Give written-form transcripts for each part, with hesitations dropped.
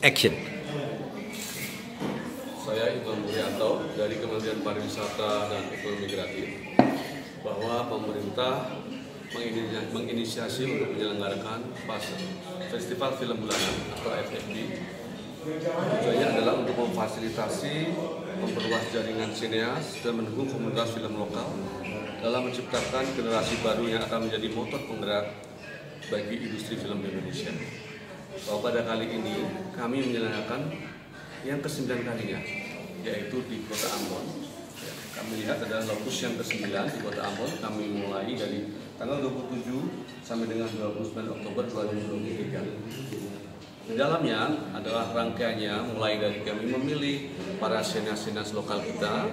action. Saya Imam Buryanto dari Kementerian Pariwisata dan Ekonomi Kreatif, bahwa pemerintah menginisiasi untuk menyelenggarakan Festival Film Bulanan atau FFB. Tujuannya adalah untuk memfasilitasi, memperluas jaringan sineas dan mendukung komunitas film lokal dalam menciptakan generasi baru yang akan menjadi motor penggerak bagi industri film Indonesia. Bahwa pada kali ini kami menyelenggarakan yang ke-9 kalinya, yaitu di Kota Ambon. Kami lihat adalah lokus yang ke-9 di Kota Ambon. Kami mulai dari tanggal 27 sampai dengan 29 Oktober 2023. Di dalamnya adalah rangkaiannya mulai dari kami memilih para sineas-sineas lokal kita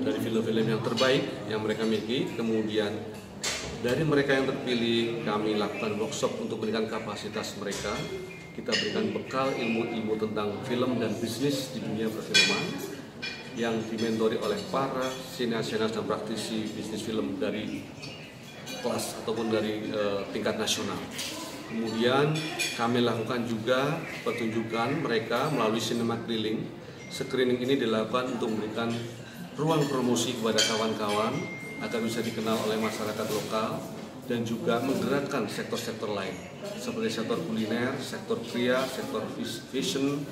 dari film-film yang terbaik yang mereka miliki. Kemudian dari mereka yang terpilih kami lakukan workshop untuk memberikan kapasitas mereka. Kita berikan bekal ilmu-ilmu tentang film dan bisnis di dunia perfilman yang dimentori oleh para sineas-sineas dan praktisi bisnis film dari kelas ataupun dari tingkat nasional. Kemudian kami lakukan juga pertunjukan mereka melalui sinema keliling. Screening ini dilakukan untuk memberikan ruang promosi kepada kawan-kawan agar bisa dikenal oleh masyarakat lokal dan juga menggerakkan sektor-sektor lain seperti sektor kuliner, sektor kria, sektor fashion,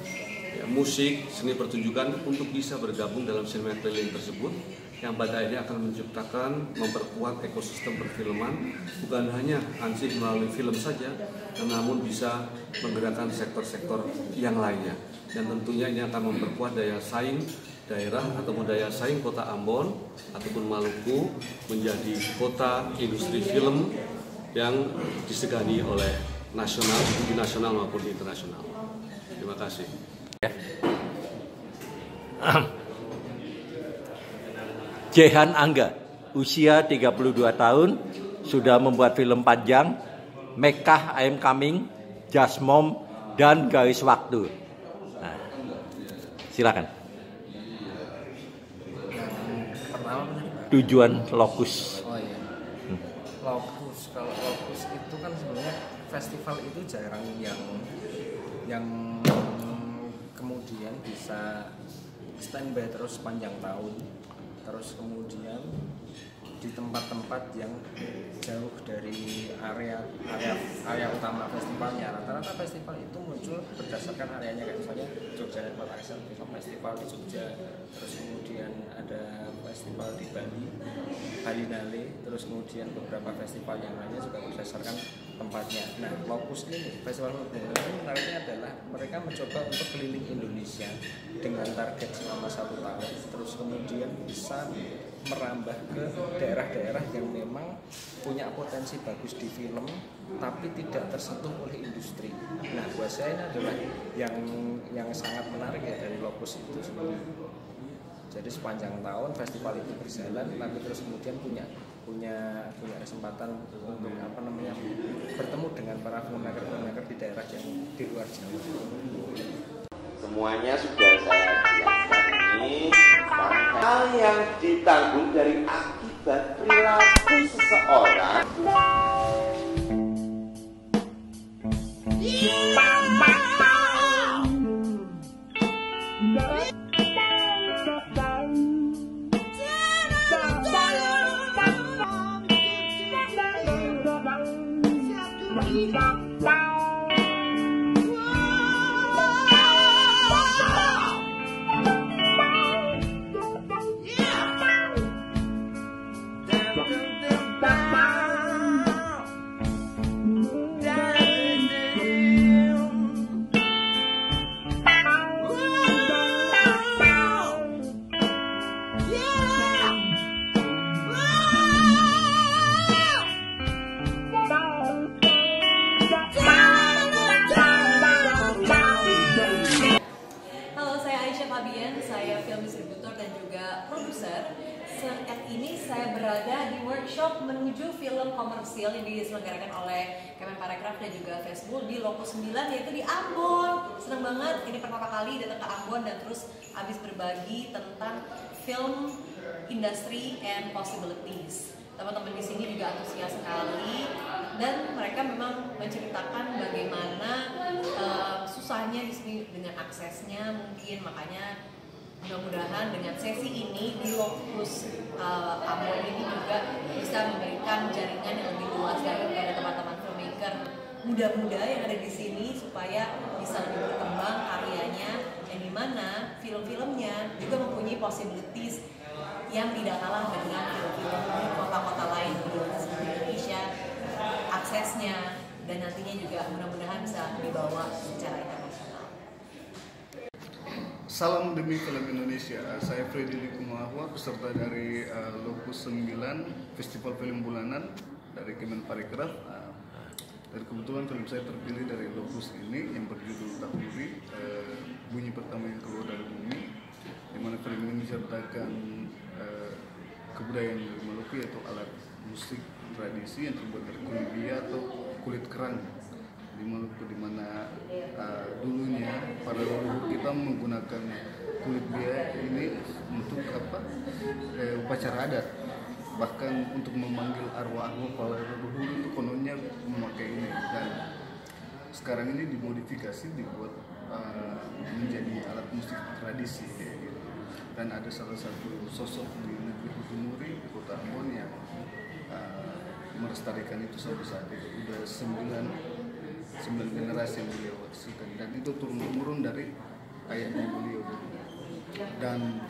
ya, musik, seni pertunjukan untuk bisa bergabung dalam sinema keliling tersebut yang pada akhirnya akan menciptakan, memperkuat ekosistem perfilman bukan hanya ansih melalui film saja, namun bisa menggerakkan sektor-sektor yang lainnya. Dan tentunya ini akan memperkuat daya saing daerah ataupun daya saing Kota Ambon ataupun Maluku menjadi kota industri film yang disegani oleh nasional, di nasional maupun internasional. Terima kasih. Jehan Angga, usia 32 tahun, sudah membuat film panjang Mekah I Am Coming, Just Mom, dan Garis Waktu. Nah, silakan. Tujuan lokus. Oh iya. Lokus, kalau lokus itu kan sebenarnya festival itu jarang yang kemudian bisa standby terus sepanjang tahun. Terus kemudian di tempat-tempat yang jauh dari area utama festivalnya. Rata-rata festival itu muncul berdasarkan areanya, kayak misalnya Jogja Network Action Festival di Jogja, terus kemudian ada festival di Bali, Balinale, terus kemudian beberapa festival yang lainnya juga berdasarkan tempatnya. Nah, lokus ini, festival ini menariknya adalah mereka mencoba untuk keliling Indonesia dengan target selama 1 tahun, terus kemudian bisa merambah ke daerah-daerah yang memang punya potensi bagus di film tapi tidak tersentuh oleh industri. Nah, buat saya ini adalah yang sangat menarik ya dari lokus itu sebenarnya. Jadi sepanjang tahun festival itu berjalan, tapi terus kemudian punya kesempatan untuk bertemu dengan para filmmaker di daerah yang di luar Jawa. Semuanya sudah saya jelaskan ini. Hal yang ditanggung dari akibat perilaku seseorang. Saya film distributor dan juga produser. Saat ini saya berada di workshop menuju film komersial yang diselenggarakan oleh Kemenparekraf dan juga Facebook di Lokus 9, yaitu di Ambon. Senang banget, ini pertama kali datang ke Ambon dan terus habis berbagi tentang film industry and possibilities. Teman-teman di sini juga antusias sekali dan mereka memang menceritakan bagaimana susahnya di sini dengan aksesnya mungkin, makanya mudah-mudahan dengan sesi ini di Lokus Ambon ini juga bisa memberikan jaringan yang lebih luas lagi kepada teman-teman filmmaker muda-muda yang ada di sini supaya bisa lebih berkembang karyanya, yang dimana film-filmnya juga mempunyai possibilities yang tidak kalah dengan film-film di kota-kota lain di Indonesia, aksesnya dan nantinya juga mudah-mudahan bisa dibawa secara internasional. Salam demi film Indonesia, saya Freddy Likumawa, peserta dari Lokus 9 Festival Film Bulanan dari Kemenparekraf. Dan kebetulan film saya terpilih dari Lokus ini yang berjudul Tahuri, bunyi pertama yang keluar dari bumi, di mana film ini menceritakan kebudayaan dari Maluku, yaitu alat musik tradisi yang terbuat dari kulit bia atau kulit kerang di Maluku, di mana dulunya para leluhur kita menggunakan kulit bia ini untuk upacara adat, bahkan untuk memanggil arwah-arwah para leluhur itu kononnya memakai ini, dan sekarang ini dimodifikasi dibuat menjadi alat musik tradisi gitu. Dan ada salah satu sosok di negeri Hutumuri di Kota Ambon yang melestarikan itu sampai saat itu udah 9 generasi yang beliau wariskan, dan itu turun-temurun dari ayahnya beliau, dan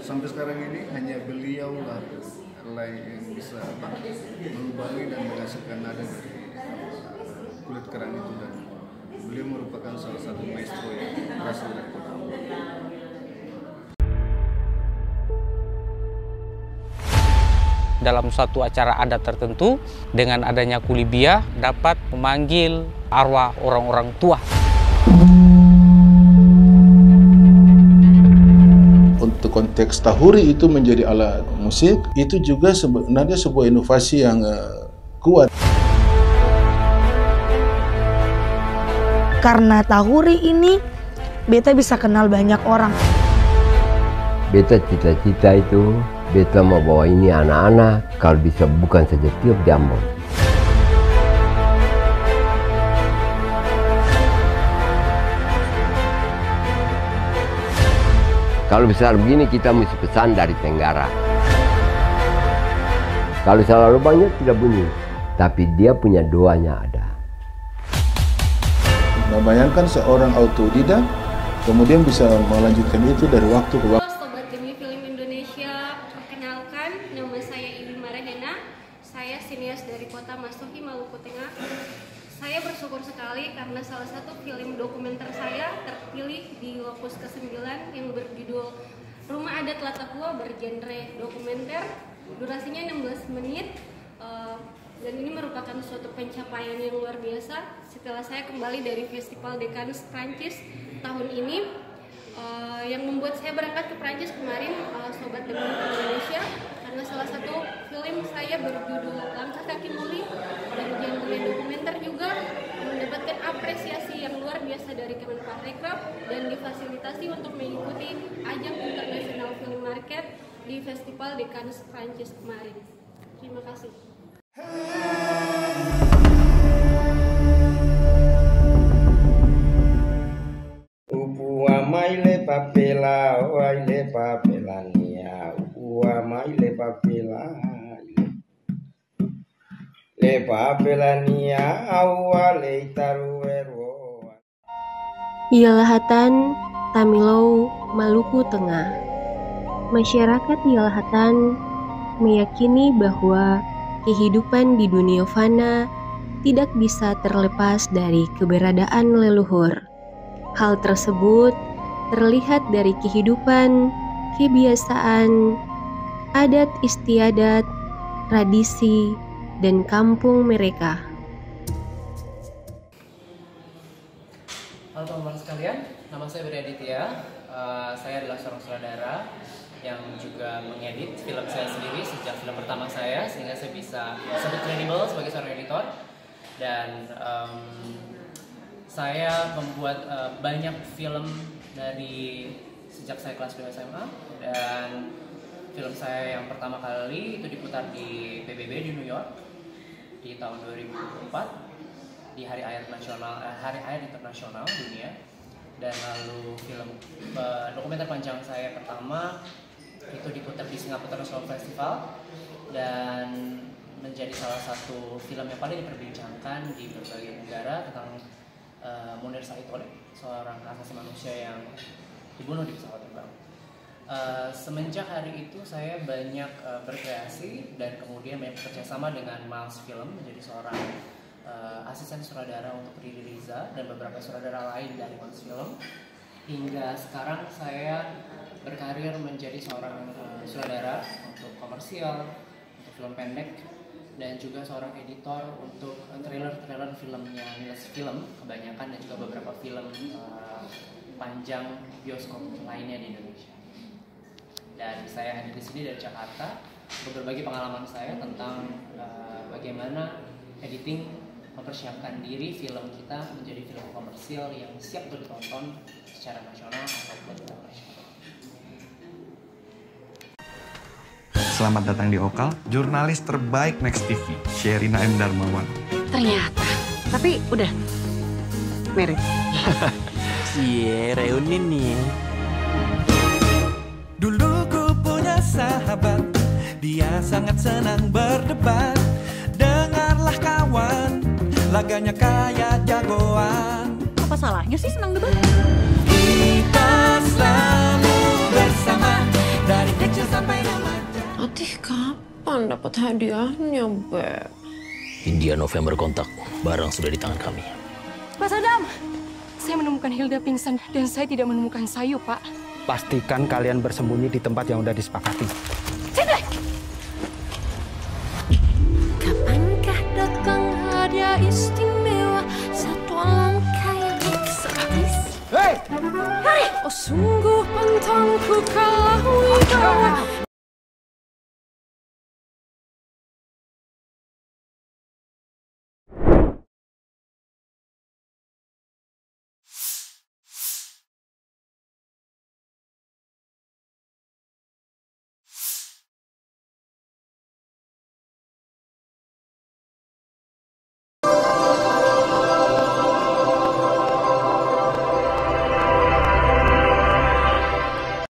sampai sekarang ini hanya beliau lah yang bisa melubangi dan menghasilkan nada dari kulit kerang itu, dan beliau merupakan salah satu maestro yang berasal dari Kota Ambon. Dalam suatu acara adat tertentu, dengan adanya kulibia dapat memanggil arwah orang-orang tua. Untuk konteks tahuri itu menjadi alat musik, itu juga sebenarnya sebuah inovasi yang kuat. Karena tahuri ini, beta bisa kenal banyak orang. Beta cita-cita itu, beta mau bawa ini anak-anak, kalau bisa bukan saja tiap di Ambon. Kalau besar begini kita mesti pesan dari Tenggara. Kalau selalu banyak tidak bunyi, tapi dia punya doanya ada. Nah, bayangkan seorang autodidak kemudian bisa melanjutkan itu dari waktu ke waktu. Sobat Demi Film Indonesia, perkenalkan, nama saya Ibi Marahena. Saya sinias dari Kota Masohi, Maluku Tengah. Saya bersyukur sekali karena salah satu film dokumenter saya terpilih di Lokus ke-9 yang berjudul Rumah Adat Latakua, bergenre dokumenter, durasinya 16 menit. Dan ini merupakan suatu pencapaian yang luar biasa setelah saya kembali dari Festival de Cannes Prancis tahun ini, yang membuat saya berangkat ke Prancis kemarin, Sobat Demi Indonesia, karena salah satu film saya berjudul Langkah Kaki Muli dan genre dokumenter juga mendapatkan apresiasi yang luar biasa dari Kemenparekraf dan difasilitasi untuk mengikuti ajang International Film Market di Festival de Cannes Prancis kemarin. Terima kasih. Upua maile papela, waile papelania. Upua maile papela, le papelania, awale taruero. Yalahatan, Tamilau, Maluku Tengah. Masyarakat Yalahatan meyakini bahwa kehidupan di dunia fana tidak bisa terlepas dari keberadaan leluhur. Hal tersebut terlihat dari kehidupan, kebiasaan, adat istiadat, tradisi, dan kampung mereka. Halo teman-teman sekalian, nama saya Budi Aditya. Saya adalah seorang sutradara yang juga mengedit film saya sendiri sejak film pertama saya, sehingga saya bisa disebut kredibel sebagai seorang editor. Dan saya membuat banyak film dari sejak saya kelas 5 SMA, dan film saya yang pertama kali itu diputar di PBB di New York. di tahun 2004 di Hari Air Internasional Dunia. Dan lalu film dokumenter panjang saya pertama itu diputar di Singapore International Festival dan menjadi salah satu film yang paling diperbincangkan di berbagai negara tentang Munir Said Oleh, seorang hak asasi manusia yang dibunuh di pesawat terbang. Semenjak hari itu saya banyak berkreasi dan kemudian banyak bekerja sama dengan Miles Film menjadi seorang asisten sutradara untuk Riri Riza dan beberapa sutradara lain dari Miles Film. Hingga sekarang saya berkarir menjadi seorang sutradara untuk komersial, untuk film pendek, dan juga seorang editor untuk trailer filmnya Niles Film kebanyakan, dan juga beberapa film panjang bioskop lainnya di Indonesia. Dan saya hadir di sini dari Jakarta untuk berbagi pengalaman saya tentang bagaimana editing mempersiapkan diri film kita menjadi film komersial yang siap untuk ditonton secara nasional ataupun internasional. Selamat datang di Okal, jurnalis terbaik Next TV, Sherina M. Darmawan. Ternyata, tapi udah married. Cie, reuni nih. Dulu ku punya sahabat, dia sangat senang berdebat. Dengarlah kawan, laganya kayak jagoan. Apa salahnya sih senang debat? Kita selalu bersama, dari kecil sampai remaja. Atih, kapan dapat hadiahnya, Beb? India November kontak, barang sudah di tangan kami. Mas Adam, saya menemukan Hilda pingsan dan saya tidak menemukan Sayu, Pak. Pastikan kalian bersembunyi di tempat yang udah disepakati. Sini! Kapankah datang hadiah istimewa, satu langkah yang eksotis? Hei! Oh, sungguh pantangku kalau wibawa